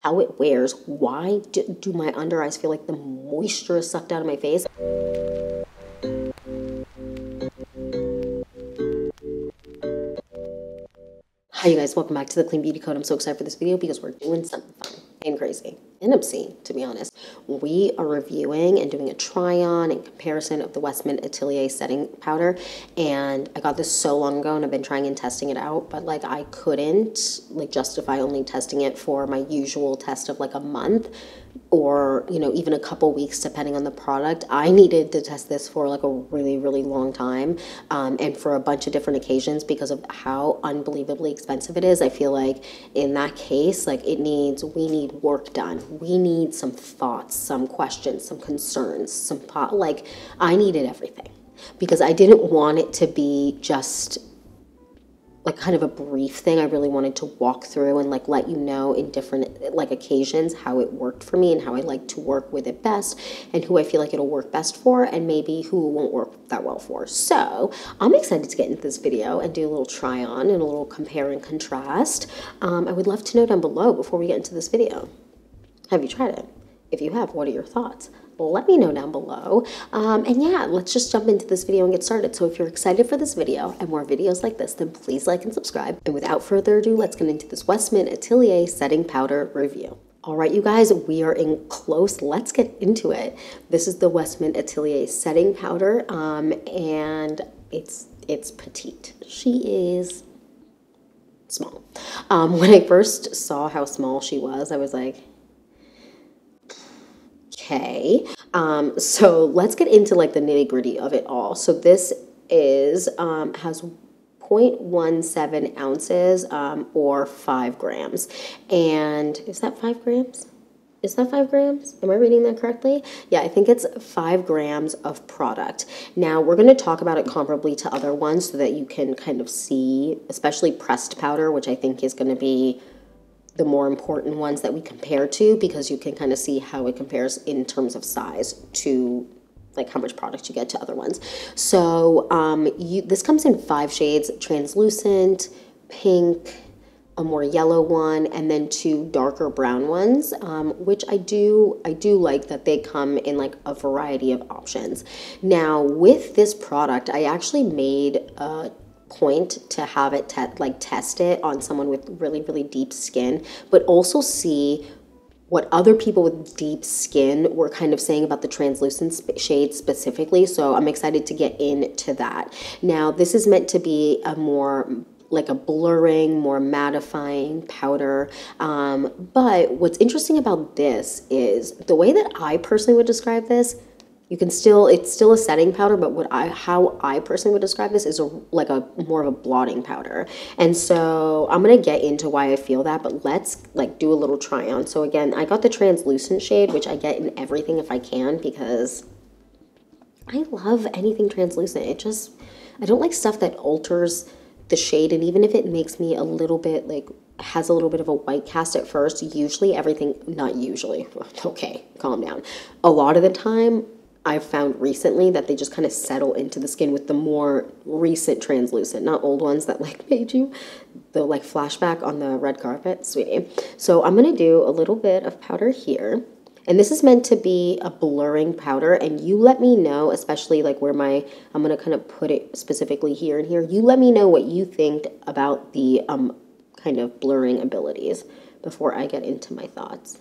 how it wears. Why do my under eyes feel like the moisture is sucked out of my face? Hi you guys, welcome back to the Clean Beauty Code. I'm so excited for this video because we're doing something fun and crazy and obscene, to be honest. We are reviewing and doing a try on and comparison of the WESTMAN Atelier Setting Powder, and I got this so long ago and I've been trying and testing it out, but like I couldn't like justify only testing it for my usual test of like a month or, you know, even a couple weeks depending on the product. I needed to test this for like a really long time, and for a bunch of different occasions because of how unbelievably expensive it is. I feel like in that case, like we need work done. We need some thoughts, some questions, some concerns, like I needed everything because I didn't want it to be just like kind of a brief thing. I really wanted to walk through and like let you know in different like occasions how it worked for me and how I like to work with it best and who I feel like it'll work best for and maybe who it won't work that well for. So I'm excited to get into this video and do a little try on and a little compare and contrast. I would love to know down below before we get into this video, have you tried it? If you have, what are your thoughts? Let me know down below. And yeah, let's just jump into this video and get started. So if you're excited for this video and more videos like this, then please like and subscribe. And without further ado, let's get into this WESTMAN Atelier Setting Powder review. All right, you guys, we are in close. Let's get into it. This is the WESTMAN Atelier Setting Powder, and it's petite. She is small. When I first saw how small she was, I was like, okay, so let's get into like the nitty gritty of it all. So this is, has 0.17 ounces, or 5 grams. And is that 5 grams? Is that 5 grams? Am I reading that correctly? Yeah, I think it's 5 grams of product. Now, we're going to talk about it comparably to other ones so that you can kind of see, especially pressed powder, which I think is going to be the more important ones that we compare to, because you can kind of see how it compares in terms of size to like how much product you get to other ones. So this comes in 5 shades: translucent, pink, a more yellow one, and then 2 darker brown ones, which I do like that they come in like a variety of options. Now with this product, I actually made a point to have it test it on someone with really deep skin, but also see what other people with deep skin were kind of saying about the translucent shade specifically. So I'm excited to get into that. Now this is meant to be a more like a blurring, more mattifying powder. But what's interesting about this is the way that I personally would describe this. It's still a setting powder, but how I personally would describe this is like a more of a blotting powder. And so I'm gonna get into why I feel that, but let's like do a little try on. So again, I got the translucent shade, which I get in everything if I can, because I love anything translucent. I don't like stuff that alters the shade, and even if it makes me a little bit like has a little bit of a white cast at first, not usually, okay, calm down. A lot of the time, I've found recently that they just kind of settle into the skin with the more recent translucent, not old ones that like made you the like flashback on the red carpet, sweetie. So I'm going to do a little bit of powder here. And this is meant to be a blurring powder, and you let me know, especially like where I'm going to kind of put it specifically here and here. You let me know what you think about the kind of blurring abilities before I get into my thoughts.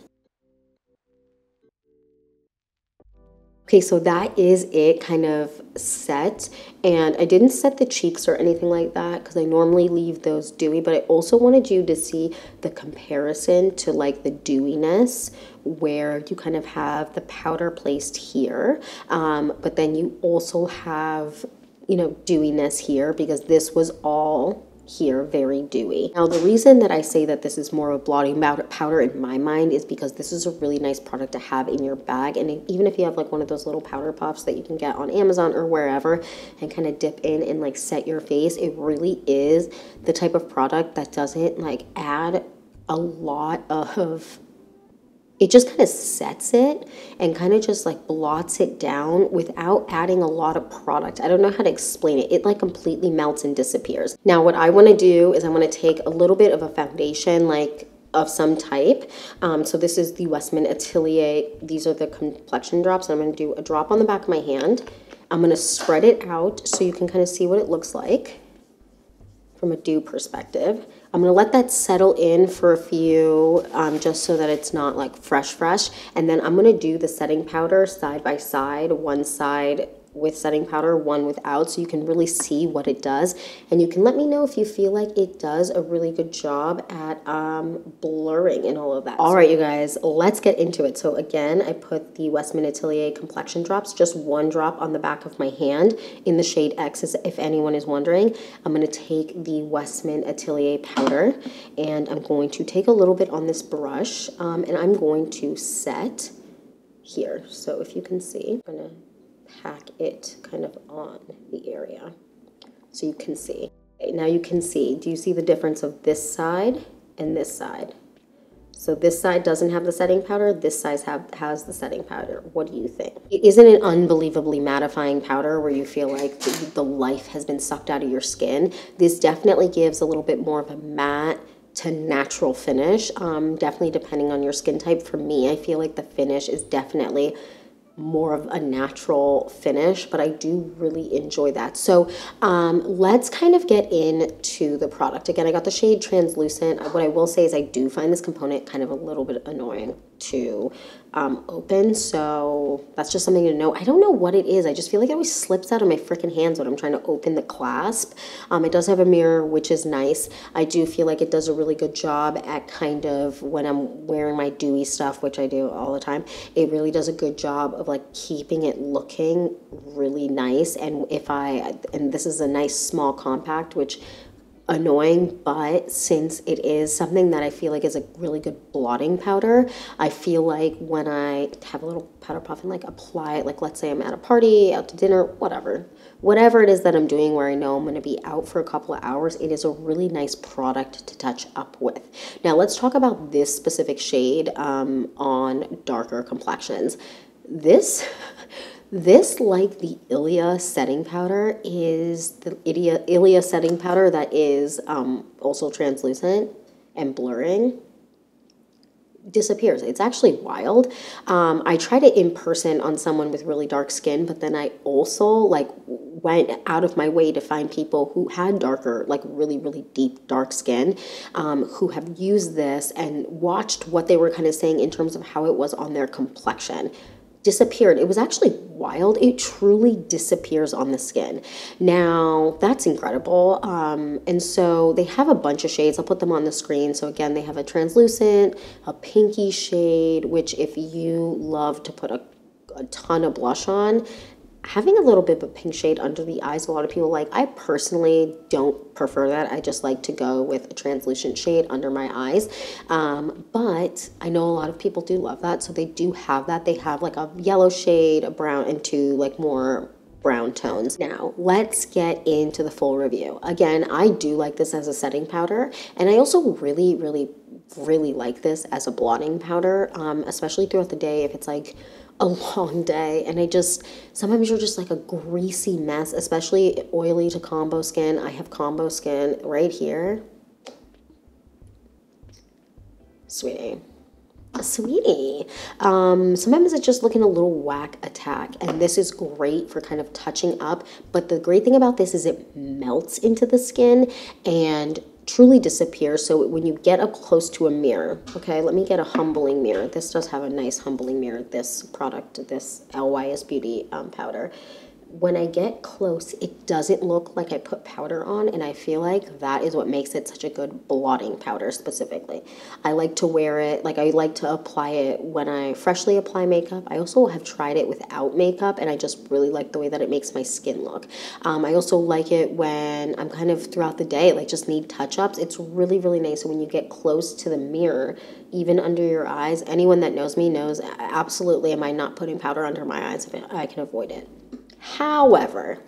Okay, so that is it kind of set, and I didn't set the cheeks or anything like that because I normally leave those dewy, but I also wanted you to see the comparison to like the dewiness where you kind of have the powder placed here, but then you also have, you know, dewiness here because this was all here very dewy. Now the reason that I say that this is more of a blotting powder in my mind is because this is a really nice product to have in your bag, and even if you have like one of those little powder puffs that you can get on Amazon or wherever and kind of dip in and like set your face, it really is the type of product that doesn't like add a lot of, it just kind of sets it and kind of just like blots it down without adding a lot of product. I don't know how to explain it. It like completely melts and disappears. Now what I want to do is I want to take a little bit of a foundation like of some type. So this is the Westman Atelier. These are the complexion drops. I'm going to do a drop on the back of my hand. I'm going to spread it out so you can kind of see what it looks like from a dew perspective. I'm going to let that settle in for a few, just so that it's not like fresh. And then I'm going to do the setting powder side by side, one side with setting powder, one without, so you can really see what it does. And you can let me know if you feel like it does a really good job at blurring and all of that. All right, you guys, let's get into it. So again, I put the Westman Atelier complexion drops, just one drop on the back of my hand in the shade X, if anyone is wondering. I'm going to take the Westman Atelier powder, and I'm going to take a little bit on this brush, and I'm going to set here. So if you can see, I'm going to pack it kind of on the area so you can see. Okay, now you can see, do you see the difference of this side and this side? So this side doesn't have the setting powder, this side has the setting powder. What do you think? It isn't an unbelievably mattifying powder where you feel like the life has been sucked out of your skin. This definitely gives a little bit more of a matte to natural finish, definitely depending on your skin type. For me, I feel like the finish is definitely more of a natural finish, but I do really enjoy that. So let's kind of get into the product. Again, I got the shade Translucent. What I will say is I do find this component kind of a little bit annoying to open, so that's just something to know. I don't know what it is. I just feel like it always slips out of my freaking hands when I'm trying to open the clasp. It does have a mirror, which is nice. I do feel like it does a really good job at kind of when I'm wearing my dewy stuff, which I do all the time. It really does a good job of like keeping it looking really nice. And and this is a nice small compact, which annoying, but since it is something that I feel like is a really good blotting powder, I feel like when I have a little powder puff and like apply it, like let's say I'm at a party, out to dinner, whatever it is that I'm doing where I know I'm going to be out for a couple of hours, it is a really nice product to touch up with. Now let's talk about this specific shade on darker complexions. This, like the Ilia setting powder, is the Ilia setting powder that is also translucent and blurring, disappears. It's actually wild. I tried it in person on someone with really dark skin, but then I also like went out of my way to find people who had darker, like really deep dark skin, who have used this and watched what they were kind of saying in terms of how it was on their complexion. Disappeared. It was actually wild. It truly disappears on the skin. Now, that's incredible. And so they have a bunch of shades. I'll put them on the screen. So again, they have a translucent, a pinky shade, which if you love to put a ton of blush on, having a little bit of a pink shade under the eyes, a lot of people like. I personally don't prefer that. I just like to go with a translucent shade under my eyes. But I know a lot of people do love that. So they do have that. They have like a yellow shade, a brown, and two like more brown tones. Now, let's get into the full review. Again, I do like this as a setting powder. And I also really like this as a blotting powder, especially throughout the day if it's like a long day and sometimes you're just like a greasy mess, especially oily to combo skin. I have combo skin right here. Sweetie. Sometimes it's just looking a little whack attack, and this is great for kind of touching up. But the great thing about this is it melts into the skin and truly disappears. So when you get up close to a mirror, okay, let me get a humbling mirror. This does have a nice humbling mirror, this product, this LYS Beauty powder. When I get close, it doesn't look like I put powder on, and I feel like that is what makes it such a good blotting powder specifically. I like to wear it, like I like to apply it when I freshly apply makeup. I also have tried it without makeup, and I just really like the way that it makes my skin look. I also like it when I'm kind of throughout the day, like just need touch-ups. It's really nice when you get close to the mirror, even under your eyes. Anyone that knows me knows absolutely am I not putting powder under my eyes if I can avoid it. However,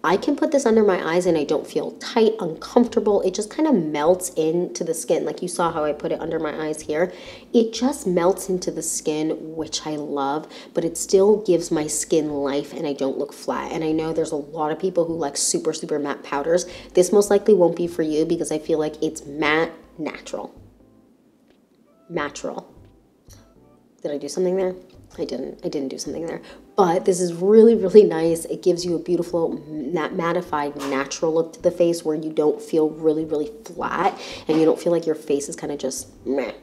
I can put this under my eyes and I don't feel tight, uncomfortable. It just kind of melts into the skin. Like you saw how I put it under my eyes here. It just melts into the skin, which I love, but it still gives my skin life and I don't look flat. And I know there's a lot of people who like super matte powders. This most likely won't be for you because I feel like it's matte natural. natural. Did I do something there? I didn't do something there. But this is really, really nice. It gives you a beautiful mattified natural look to the face where you don't feel really, really flat and you don't feel like your face is kind of just meh.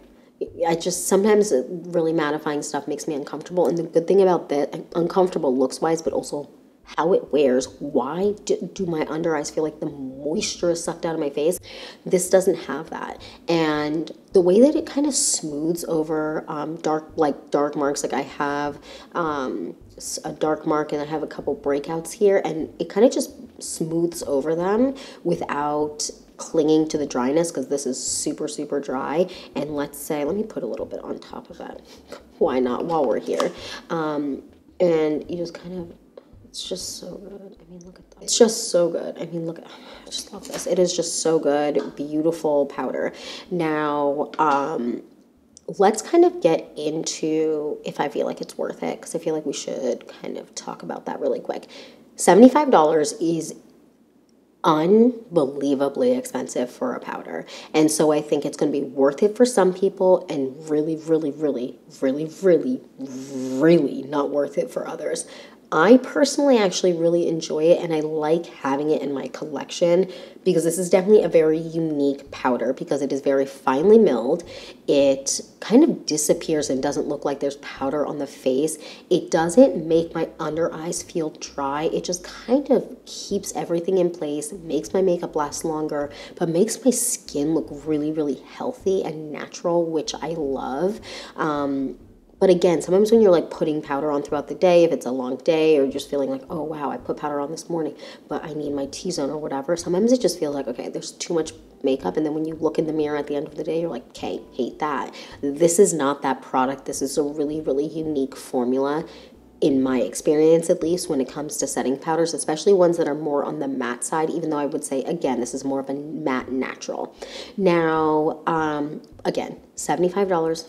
Sometimes really mattifying stuff makes me uncomfortable. And the good thing about that, uncomfortable looks wise, but also how it wears. Why do my under eyes feel like the moisture is sucked out of my face? This doesn't have that. And the way that it kind of smooths over dark marks, like I have a dark mark and I have a couple breakouts here, and it kind of just smooths over them without clinging to the dryness, because this is super, super dry. And let me put a little bit on top of that. Why not, while we're here? And you just kind of, it's just so good. I mean, look at that. It's just so good. I mean, look at, I just love this. It is just so good. Beautiful powder. Now, let's kind of get into if I feel like it's worth it, because I feel like we should kind of talk about that really quick. $75 is unbelievably expensive for a powder. And so I think it's going to be worth it for some people and really, really, really, really, really, really not worth it for others. I personally actually really enjoy it, and I like having it in my collection because this is definitely a very unique powder because it is very finely milled. It kind of disappears and doesn't look like there's powder on the face. It doesn't make my under eyes feel dry. It just kind of keeps everything in place, makes my makeup last longer, but makes my skin look really, really healthy and natural, which I love. But again, sometimes when you're like putting powder on throughout the day, if it's a long day or just feeling like, oh wow, I put powder on this morning, but I need my T-zone or whatever, sometimes it just feels like, okay, there's too much makeup. And then when you look in the mirror at the end of the day, you're like, okay, hate that. This is not that product. This is a really, really unique formula, in my experience at least, when it comes to setting powders, especially ones that are more on the matte side, even though I would say, again, this is more of a matte natural. Now, again, $75.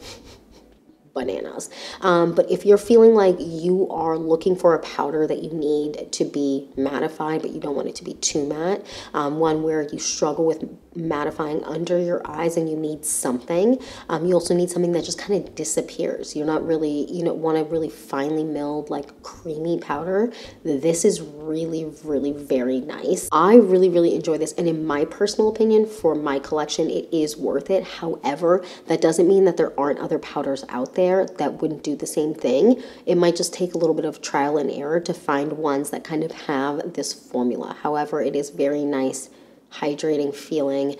Bananas. But if you're feeling like you are looking for a powder that you need to be mattified, but you don't want it to be too matte, one where you struggle with mattifying under your eyes and you need something, you also need something that just kind of disappears. You're not really, you don't want a really finely milled, like creamy powder. This is really, really very nice. I really, really enjoy this. And in my personal opinion, for my collection, it is worth it. However, that doesn't mean that there aren't other powders out there that wouldn't do the same thing. It might just take a little bit of trial and error to find ones that kind of have this formula. However, it is very nice, hydrating feeling.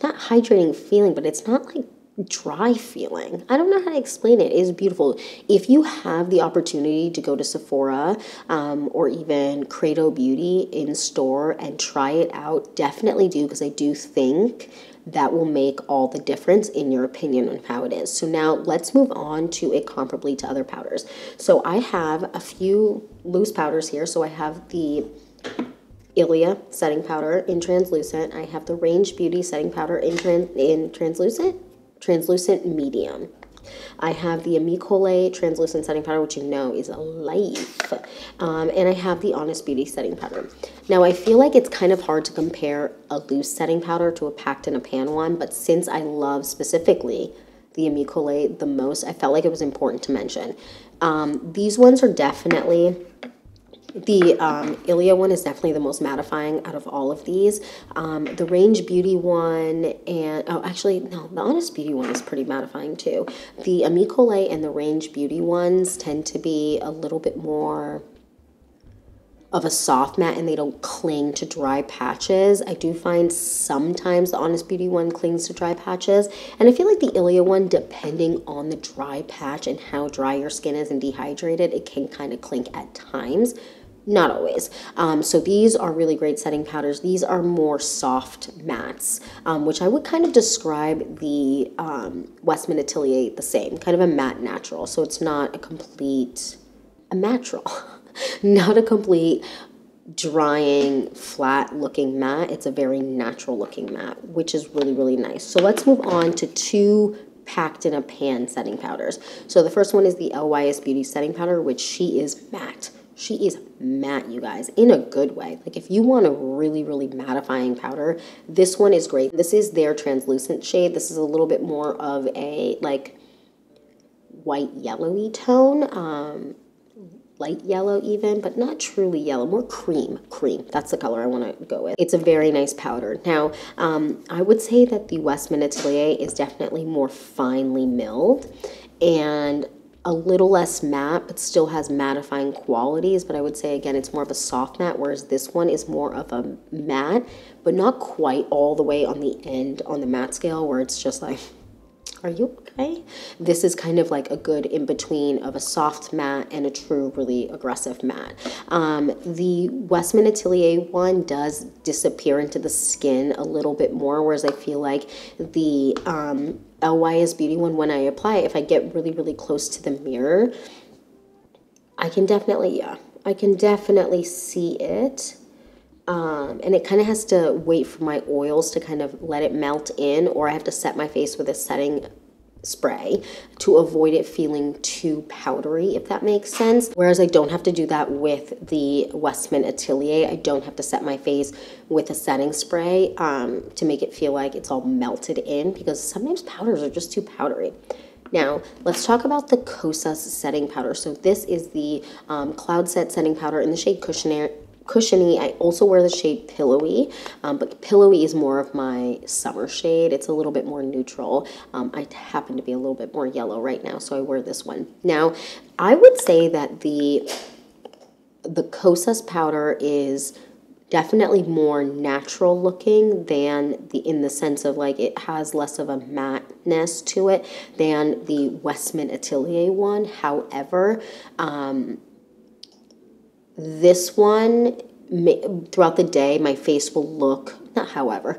Not hydrating feeling, but it's not like dry feeling. I don't know how to explain it. It is beautiful. If you have the opportunity to go to Sephora or even Credo Beauty in store and try it out, definitely do, because I do think that will make all the difference in your opinion on how it is. So now let's move on to it comparably to other powders. So I have a few loose powders here. So I have the Ilia setting powder in translucent. I have the Range Beauty setting powder in translucent medium. I have the Amicole translucent setting powder, which you know is a life. And I have the Honest Beauty setting powder. Now, I feel like it's kind of hard to compare a loose setting powder to a packed in a pan one, but since I love specifically the Amicole the most, I felt like it was important to mention. These ones are definitely... The Ilia one is definitely the most mattifying out of all of these. The Range Beauty one and, oh, actually, no, the Honest Beauty one is pretty mattifying too. The Amicole and the Range Beauty ones tend to be a little bit more of a soft matte and they don't cling to dry patches. I do find sometimes the Honest Beauty one clings to dry patches. And I feel like the Ilia one, depending on the dry patch and how dry your skin is and dehydrated, it can kind of cling at times. Not always. So these are really great setting powders. These are more soft mattes, which I would kind of describe the WESTMAN Atelier the same, kind of a matte natural. So it's not a natural, not a complete drying, flat looking matte. It's a very natural looking matte, which is really, really nice. So let's move on to two packed in a pan setting powders. So the first one is the LYS Beauty setting powder, which she is matte. She is matte, you guys, in a good way. Like if you want a really, really mattifying powder, this one is great. This is their translucent shade. This is a little bit more of a like white yellowy tone, light yellow even, but not truly yellow, more cream. That's the color I want to go with. It's a very nice powder. Now, I would say that the Westman Atelier is definitely more finely milled and a little less matte, but still has mattifying qualities. But I would say, again, it's more of a soft matte, whereas this one is more of a matte, but not quite all the way on the end on the matte scale where it's just like, are you okay? This is kind of like a good in-between of a soft matte and a true, really aggressive matte. The Westman Atelier one does disappear into the skin a little bit more, whereas I feel like the LYS Beauty one, when I apply it, if I get really, really close to the mirror, I can definitely, I can definitely see it. And it kind of has to wait for my oils to kind of let it melt in, or I have to set my face with a setting spray to avoid it feeling too powdery, if that makes sense. Whereas I don't have to do that with the Westman Atelier. I don't have to set my face with a setting spray to make it feel like it's all melted in, because sometimes powders are just too powdery. Now, let's talk about the Kosas setting powder. So this is the Cloudset setting powder in the shade Cushiony. I also wear the shade Pillowy, but Pillowy is more of my summer shade. It's a little bit more neutral. I happen to be a little bit more yellow right now, so I wear this one. Now, I would say that the Kosas powder is definitely more natural looking than in the sense of like it has less of a matteness to it than the Westman Atelier one. However, this one, throughout the day, my face will look, not however,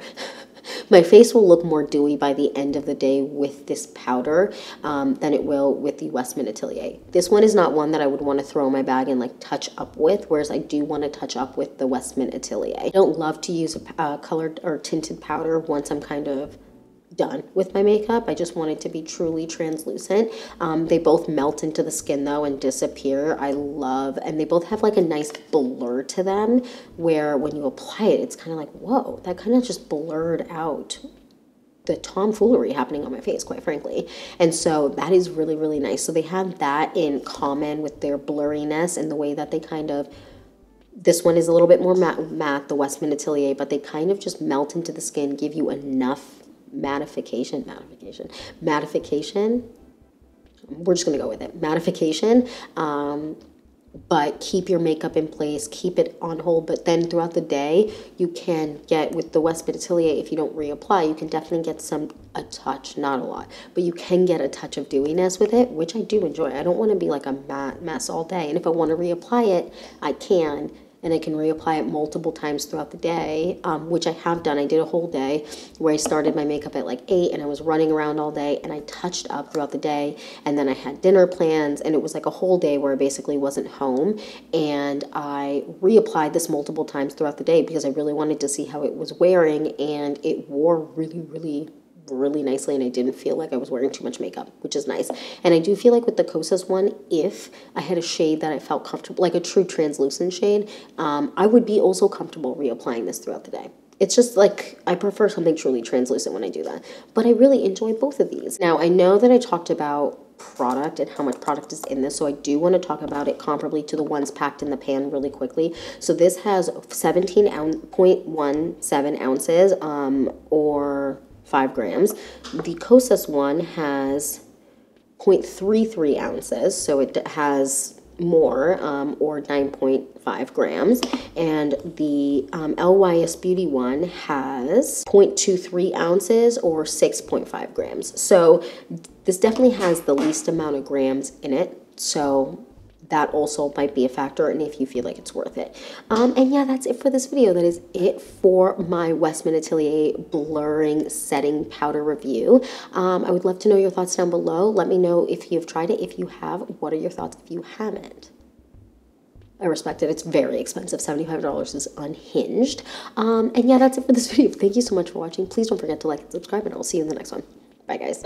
my face will look more dewy by the end of the day with this powder than it will with the Westman Atelier. This one is not one that I would want to throw in my bag and like touch up with, whereas I do want to touch up with the Westman Atelier. I don't love to use a colored or tinted powder once I'm kind of done with my makeup. I just want it to be truly translucent. They both melt into the skin though and disappear. I love, and they both have like a nice blur to them where when you apply it, it's kind of like, whoa, that kind of just blurred out the tomfoolery happening on my face, quite frankly. And so that is really, really nice. So they have that in common with their blurriness and the way that they kind of, this one is a little bit more matte, the Westman Atelier, but they kind of just melt into the skin, give you enough mattification, we're just gonna go with it, mattification, but keep your makeup in place, keep it on hold. But then throughout the day, you can get, with the Westman Atelier, if you don't reapply, you can definitely get a touch, not a lot, but you can get a touch of dewiness with it, which I do enjoy. I don't want to be like a matte mess all day, and if I want to reapply it, I can. And I can reapply it multiple times throughout the day, which I have done. I did a whole day where I started my makeup at like 8 and I was running around all day and I touched up throughout the day. And then I had dinner plans and it was like a whole day where I basically wasn't home. And I reapplied this multiple times throughout the day because I really wanted to see how it was wearing, and it wore really, really, really nicely, and I didn't feel like I was wearing too much makeup, which is nice. And I do feel like with the Kosas one, if I had a shade that I felt comfortable, like a true translucent shade, I would be also comfortable reapplying this throughout the day. It's just like, I prefer something truly translucent when I do that. But I really enjoy both of these. Now, I know that I talked about product and how much product is in this, so I do want to talk about it comparably to the ones packed in the pan really quickly. So this has 17.17 ounces, or 5 grams. The Kosas one has 0.33 ounces, so it has more, or 9.5 grams. And the LYS Beauty one has 0.23 ounces, or 6.5 grams. So this definitely has the least amount of grams in it. So that also might be a factor, and if you feel like it's worth it. And yeah, that's it for this video. That is it for my Westman Atelier blurring setting powder review. I would love to know your thoughts down below. Let me know if you've tried it. If you have, what are your thoughts if you haven't? I respect it. It's very expensive. $75 is unhinged. And yeah, that's it for this video. Thank you so much for watching. Please don't forget to like and subscribe, and I'll see you in the next one. Bye, guys.